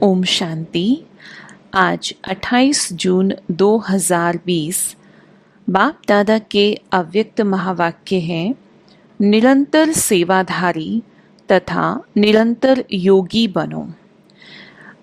ओम शांति। आज 28 जून 2020 बाप दादा के अव्यक्त महावाक्य हैं, निरंतर सेवाधारी तथा निरंतर योगी बनो।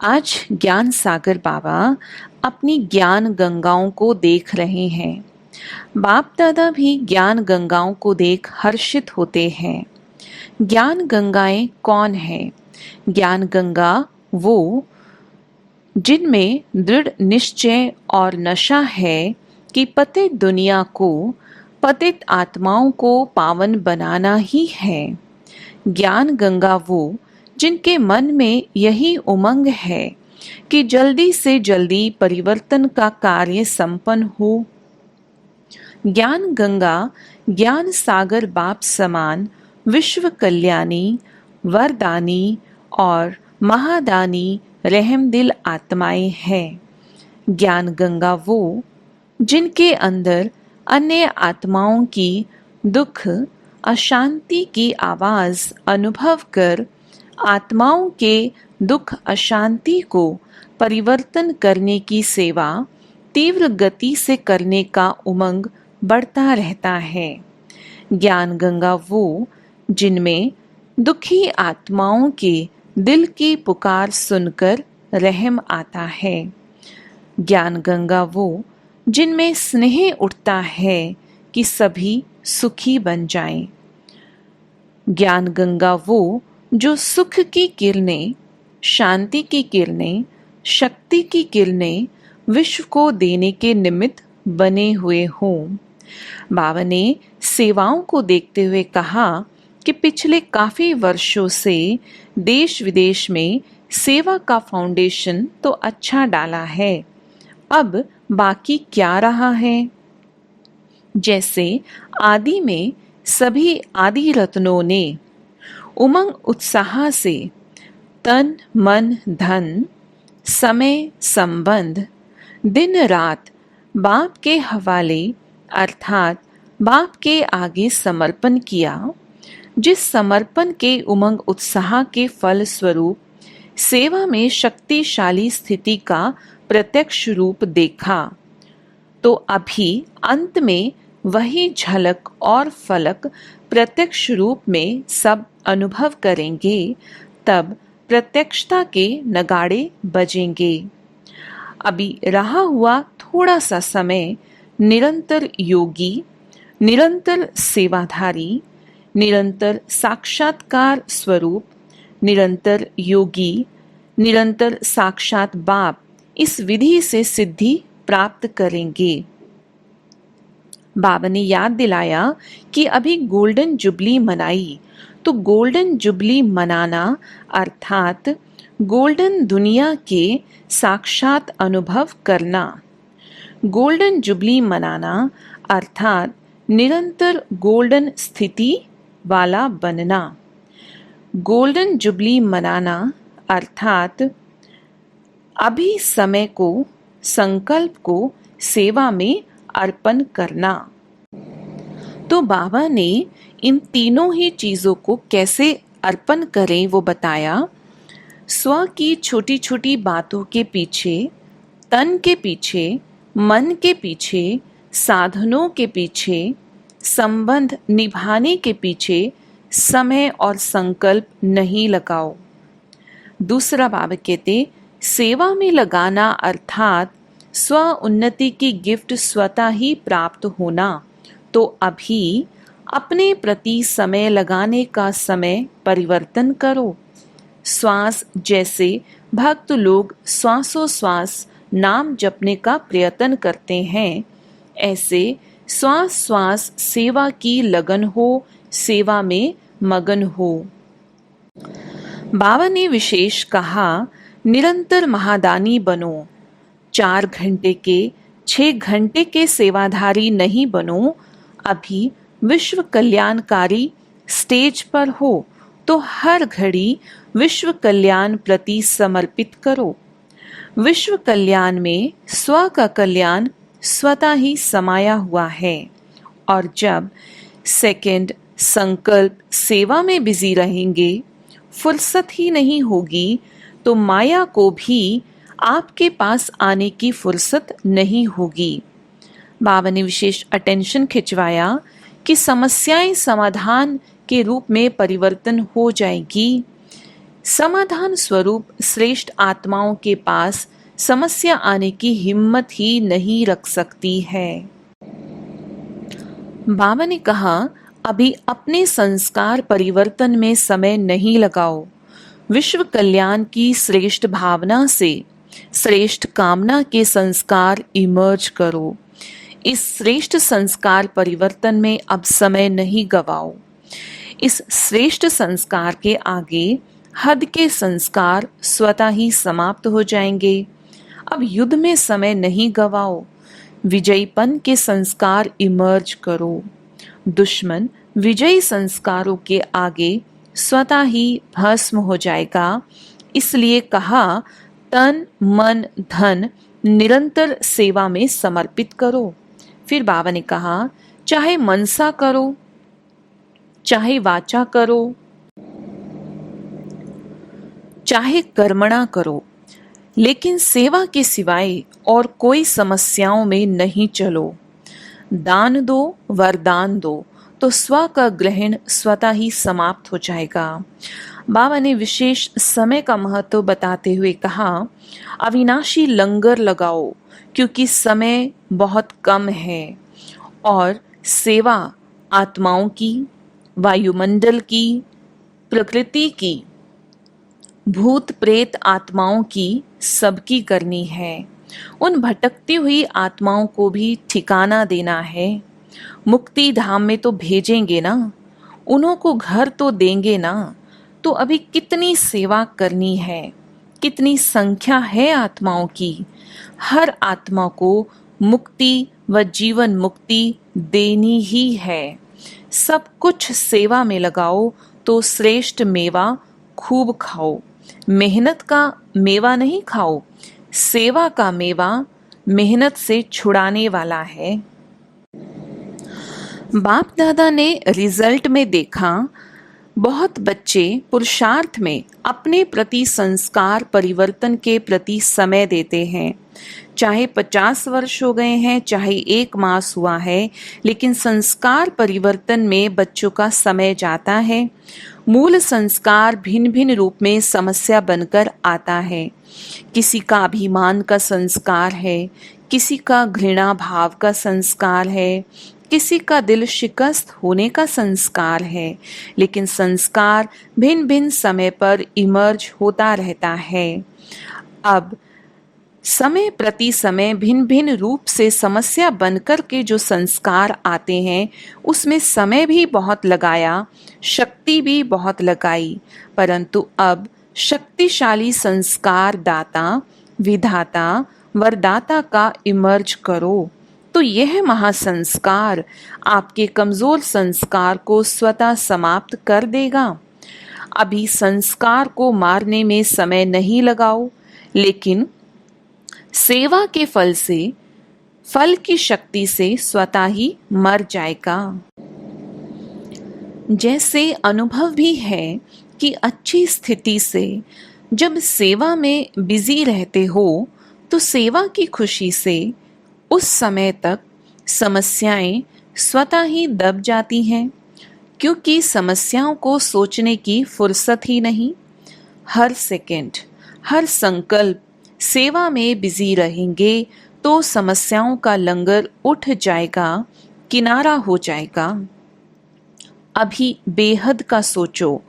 आज ज्ञान सागर बाबा अपनी ज्ञान गंगाओं को देख रहे हैं। बाप दादा भी ज्ञान गंगाओं को देख हर्षित होते हैं। ज्ञान गंगाएं कौन है? ज्ञान गंगा वो जिनमें दृढ़ निश्चय और नशा है कि पतित दुनिया को, पतित आत्माओं को पावन बनाना ही है। ज्ञान गंगा वो जिनके मन में यही उमंग है कि जल्दी से जल्दी परिवर्तन का कार्य संपन्न हो। ज्ञान गंगा ज्ञान सागर बाप समान विश्व कल्याणी, वरदानी और महादानी रहम दिल आत्माएं हैं। ज्ञान गंगा वो जिनके अंदर अन्य आत्माओं की दुख अशांति की आवाज अनुभव कर आत्माओं के दुख अशांति को परिवर्तन करने की सेवा तीव्र गति से करने का उमंग बढ़ता रहता है। ज्ञान गंगा वो जिनमें दुखी आत्माओं के दिल की पुकार सुनकर रहम आता है। ज्ञान गंगा वो जिनमें स्नेह उठता है कि सभी सुखी बन जाएं। ज्ञान गंगा वो जो सुख की किरणें, शांति की किरणें, शक्ति की किरणें विश्व को देने के निमित्त बने हुए हों। बाबा ने सेवाओं को देखते हुए कहा कि पिछले काफी वर्षों से देश विदेश में सेवा का फाउंडेशन तो अच्छा डाला है, अब बाकी क्या रहा है? जैसे आदि में सभी आदि रत्नों ने उमंग उत्साह से तन मन धन समय संबंध दिन रात बाप के हवाले अर्थात बाप के आगे समर्पण किया, जिस समर्पण के उमंग उत्साह के फल स्वरूप सेवा में शक्तिशाली स्थिति का प्रत्यक्ष रूप देखा, तो अभी अंत में वही झलक और फलक प्रत्यक्ष रूप में सब अनुभव करेंगे। तब प्रत्यक्षता के नगाड़े बजेंगे। अभी रहा हुआ थोड़ा सा समय निरंतर योगी, निरंतर सेवाधारी, निरंतर साक्षात्कार स्वरूप, निरंतर योगी, निरंतर साक्षात बाप इस विधि से सिद्धि प्राप्त करेंगे। बाबा ने याद दिलाया कि अभी गोल्डन जुबली मनाई, तो गोल्डन जुबली मनाना अर्थात गोल्डन दुनिया के साक्षात अनुभव करना। गोल्डन जुबली मनाना अर्थात निरंतर गोल्डन स्थिति वाला बनना। गोल्डन जुबली मनाना अर्थात अभी समय को, संकल्प को सेवा में अर्पण करना। तो बाबा ने इन तीनों ही चीजों को कैसे अर्पण करें वो बताया। स्व की छोटी छोटी बातों के पीछे, तन के पीछे, मन के पीछे, साधनों के पीछे, संबंध निभाने के पीछे समय और संकल्प नहीं लगाओ। दूसरा बाबा कहते सेवा में लगाना अर्थात स्व उन्नति की गिफ्ट स्वतः ही प्राप्त होना। तो अभी अपने प्रति समय लगाने का समय परिवर्तन करो। श्वास जैसे भक्त लोग श्वासोश्वास नाम जपने का प्रयत्न करते हैं, ऐसे श्वास श्वास सेवा की लगन हो, सेवा में मगन हो। बाबा ने विशेष कहा निरंतर महादानी बनो। 4 घंटे के 6 घंटे के सेवाधारी नहीं बनो। अभी विश्व कल्याणकारी स्टेज पर हो तो हर घड़ी विश्व कल्याण प्रति समर्पित करो। विश्व कल्याण में स्व का कल्याण स्वतः ही समाया हुआ है, और जब सेकंड संकल्प सेवा में बिजी रहेंगे, फुर्सत ही नहीं होगी, तो माया को भी आपके पास आने की फुर्सत नहीं होगी। बाबा ने विशेष अटेंशन खिंचवाया कि समस्याएं समाधान के रूप में परिवर्तन हो जाएगी। समाधान स्वरूप श्रेष्ठ आत्माओं के पास समस्या आने की हिम्मत ही नहीं रख सकती है। बाबा ने कहा, अभी अपने संस्कार परिवर्तन में समय नहीं लगाओ। विश्व कल्याण की श्रेष्ठ भावना से श्रेष्ठ कामना के संस्कार इमर्ज करो। इस श्रेष्ठ संस्कार परिवर्तन में अब समय नहीं गवाओ। इस श्रेष्ठ संस्कार के आगे हद के संस्कार स्वतः ही समाप्त हो जाएंगे। अब युद्ध में समय नहीं गवाओ। विजयीपन के संस्कार इमर्ज करो। दुश्मन विजयी संस्कारों के आगे स्वतः ही भस्म हो जाएगा। इसलिए कहा, तन मन धन निरंतर सेवा में समर्पित करो। फिर बाबा ने कहा, चाहे मनसा करो, चाहे वाचा करो, चाहे कर्मणा करो, लेकिन सेवा के सिवाय और कोई समस्याओं में नहीं चलो। दान दो, वरदान दो, तो स्व का ग्रहण स्वतः ही समाप्त हो जाएगा। बाबा ने विशेष समय का महत्व बताते हुए कहा, अविनाशी लंगर लगाओ, क्योंकि समय बहुत कम है और सेवा आत्माओं की, वायुमंडल की, प्रकृति की, भूत प्रेत आत्माओं की सबकी करनी है। उन भटकती हुई आत्माओं को भी ठिकाना देना है। मुक्ति धाम में तो भेजेंगे ना, उन्हों को घर तो देंगे ना। तो अभी कितनी सेवा करनी है, कितनी संख्या है आत्माओं की। हर आत्मा को मुक्ति व जीवन मुक्ति देनी ही है। सब कुछ सेवा में लगाओ तो श्रेष्ठ मेवा खूब खाओ। मेहनत का मेवा नहीं खाओ, सेवा का मेवा मेहनत से छुड़ाने वाला है। बाप दादा ने रिजल्ट में देखा, बहुत बच्चे पुरुषार्थ में अपने प्रति संस्कार परिवर्तन के प्रति समय देते हैं। चाहे 50 वर्ष हो गए हैं, चाहे 1 मास हुआ है, लेकिन संस्कार परिवर्तन में बच्चों का समय जाता है। मूल संस्कार भिन्न भिन्न रूप में समस्या बनकर आता है। किसी का अभिमान का संस्कार है, किसी का घृणा भाव का संस्कार है, किसी का दिल शिकस्त होने का संस्कार है। लेकिन संस्कार भिन्न भिन्न समय पर इमर्ज होता रहता है। अब समय प्रति समय भिन्न भिन्न रूप से समस्या बनकर के जो संस्कार आते हैं, उसमें समय भी बहुत लगाया, शक्ति भी बहुत लगाई, परंतु अब शक्तिशाली संस्कार दाता, विधाता, वरदाता का इमर्ज करो, तो यह महासंस्कार आपके कमजोर संस्कार को स्वतः समाप्त कर देगा। अभी संस्कार को मारने में समय नहीं लगाओ, लेकिन सेवा के फल से, फल की शक्ति से स्वतः ही मर जाएगा। जैसे अनुभव भी है कि अच्छी स्थिति से जब सेवा में बिजी रहते हो तो सेवा की खुशी से उस समय तक समस्याएं स्वतः ही दब जाती हैं, क्योंकि समस्याओं को सोचने की फुर्सत ही नहीं। हर सेकंड, हर संकल्प सेवा में बिजी रहेंगे तो समस्याओं का लंगर उठ जाएगा, किनारा हो जाएगा। अभी बेहद का सोचो,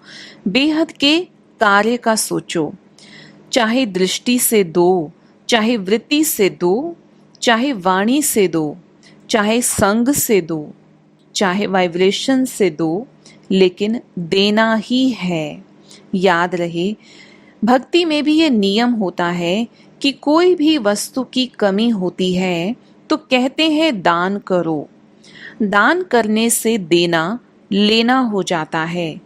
बेहद के कार्य का सोचो। चाहे दृष्टि से दो, चाहे वृत्ति से दो, चाहे वाणी से दो, चाहे संग से दो, चाहे वाइब्रेशन से दो, लेकिन देना ही है। याद रहे, भक्ति में भी ये नियम होता है कि कोई भी वस्तु की कमी होती है तो कहते हैं दान करो। दान करने से देना लेना हो जाता है।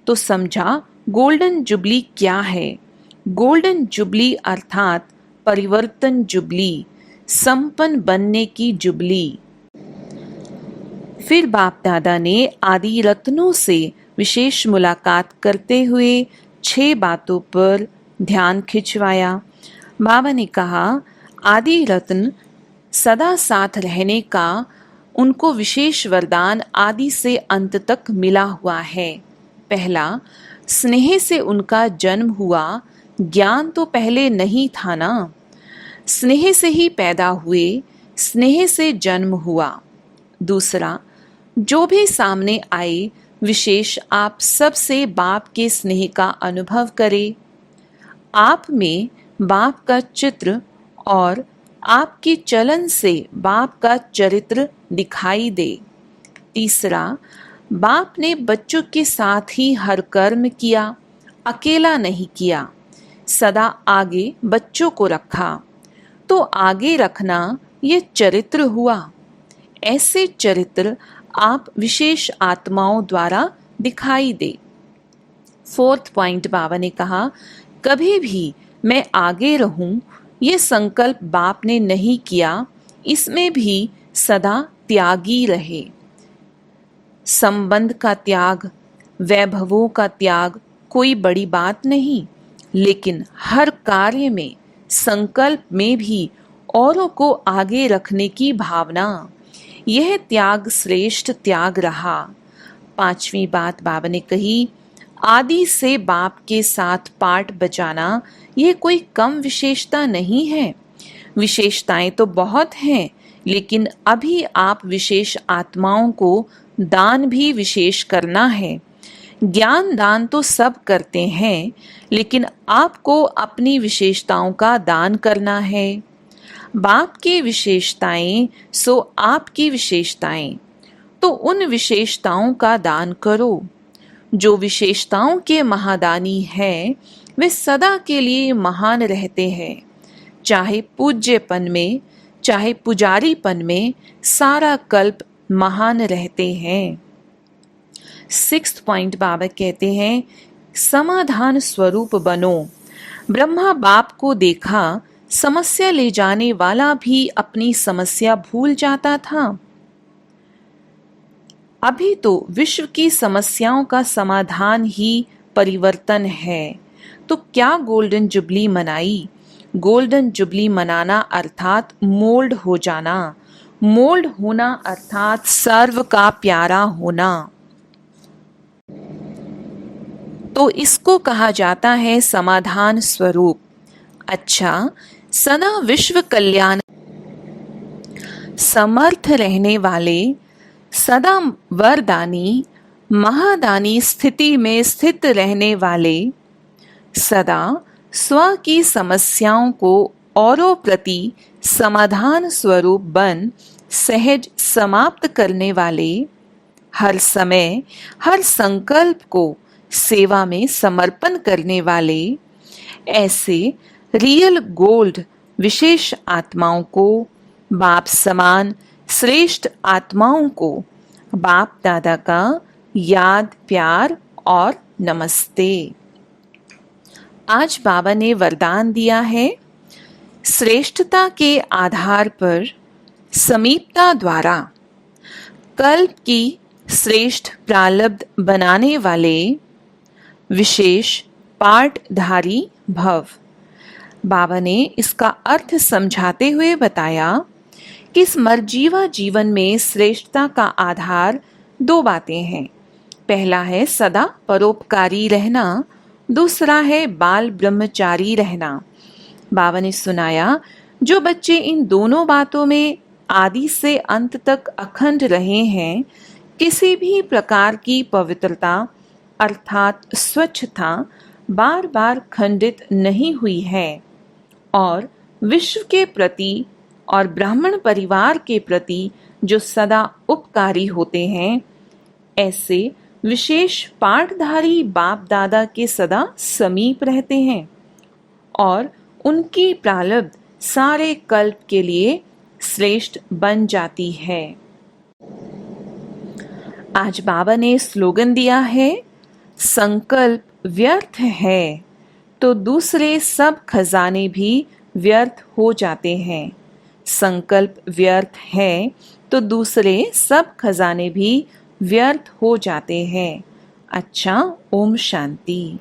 तो समझा गोल्डन जुबली क्या है? गोल्डन जुबली अर्थात परिवर्तन जुबली, संपन्न बनने की जुबली। फिर बाप दादा ने आदि रत्नों से विशेष मुलाकात करते हुए 6 बातों पर ध्यान खिंचवाया। बाबा ने कहा, आदि रत्न सदा साथ रहने का उनको विशेष वरदान आदि से अंत तक मिला हुआ है। पहला, स्नेह से उनका जन्म हुआ, ज्ञान तो पहले नहीं था ना। स्नेह से ही पैदा हुए, स्नेह से जन्म हुआ। दूसरा, जो भी सामने आए विशेष आप सबसे बाप के स्नेह का अनुभव करे। आप में बाप का चित्र और आपके चलन से बाप का चरित्र दिखाई दे। तीसरा, बाप ने बच्चों के साथ ही हर कर्म किया, अकेला नहीं किया। सदा आगे बच्चों को रखा, तो आगे रखना ये चरित्र हुआ। ऐसे चरित्र आप विशेष आत्माओं द्वारा दिखाई दे। फोर्थ पॉइंट बाबा ने कहा, कभी भी मैं आगे रहूं ये संकल्प बाप ने नहीं किया, इसमें भी सदा त्यागी रहे। संबंध का त्याग, वैभवों का त्याग कोई बड़ी बात नहीं, लेकिन हर कार्य में, संकल्प में भी औरों को आगे रखने की भावना, यह त्याग श्रेष्ठ त्याग रहा। पांचवी बात बाबा ने कही, आदि से बाप के साथ पाठ बजाना यह कोई कम विशेषता नहीं है। विशेषताएं तो बहुत हैं, लेकिन अभी आप विशेष आत्माओं को दान भी विशेष करना है। ज्ञान दान तो सब करते हैं, लेकिन आपको अपनी विशेषताओं का दान करना है। बाप की विशेषताएं सो आपकी विशेषताएं, तो उन विशेषताओं का दान करो। जो विशेषताओं के महादानी हैं, वे सदा के लिए महान रहते हैं। चाहे पूज्यपन में, चाहे पुजारीपन में, सारा कल्प महान रहते हैं। सिक्स्थ पॉइंट बाबा कहते हैं, समाधान स्वरूप बनो। ब्रह्मा बाप को देखा, समस्या ले जाने वाला भी अपनी समस्या भूल जाता था। अभी तो विश्व की समस्याओं का समाधान ही परिवर्तन है, तो क्या गोल्डन जुबली मनाई। गोल्डन जुबली मनाना अर्थात मोल्ड हो जाना, मोल्ड होना अर्थात सर्व का प्यारा होना। तो इसको कहा जाता है समाधान स्वरूप। अच्छा, सदा विश्व कल्याण समर्थ रहने वाले, सदा वरदानी महादानी स्थिति में स्थित रहने वाले, सदा स्व की समस्याओं को औरों प्रति समाधान स्वरूप बन सहज समाप्त करने वाले, हर समय हर संकल्प को सेवा में समर्पण करने वाले, ऐसे रियल गोल्ड विशेष आत्माओं को, बाप समान श्रेष्ठ आत्माओं को बाप दादा का याद, प्यार और नमस्ते। आज बाबा ने वरदान दिया है, श्रेष्ठता के आधार पर समीपता द्वारा कल्प की श्रेष्ठ प्रारब्ध बनाने वाले विशेष पाठधारी भव। बाबा ने इसका अर्थ समझाते हुए बताया कि इस मरजीवा जीवन में श्रेष्ठता का आधार दो बातें हैं। पहला है सदा परोपकारी रहना, दूसरा है बाल ब्रह्मचारी रहना। बाबा ने सुनाया, जो बच्चे इन दोनों बातों में आदि से अंत तक अखंड रहे हैं, किसी भी प्रकार की पवित्रता अर्थात स्वच्छता बार बार खंडित नहीं हुई है, और विश्व के प्रति और ब्राह्मण परिवार के प्रति जो सदा उपकारी होते हैं, ऐसे विशेष पाठधारी बाप दादा के सदा समीप रहते हैं और उनकी प्रारब्ध सारे कल्प के लिए श्रेष्ठ बन जाती है। आज बाबा ने स्लोगन दिया है, संकल्प व्यर्थ है तो दूसरे सब खजाने भी व्यर्थ हो जाते हैं। संकल्प व्यर्थ है तो दूसरे सब खजाने भी व्यर्थ हो जाते हैं। अच्छा, ओम शांति।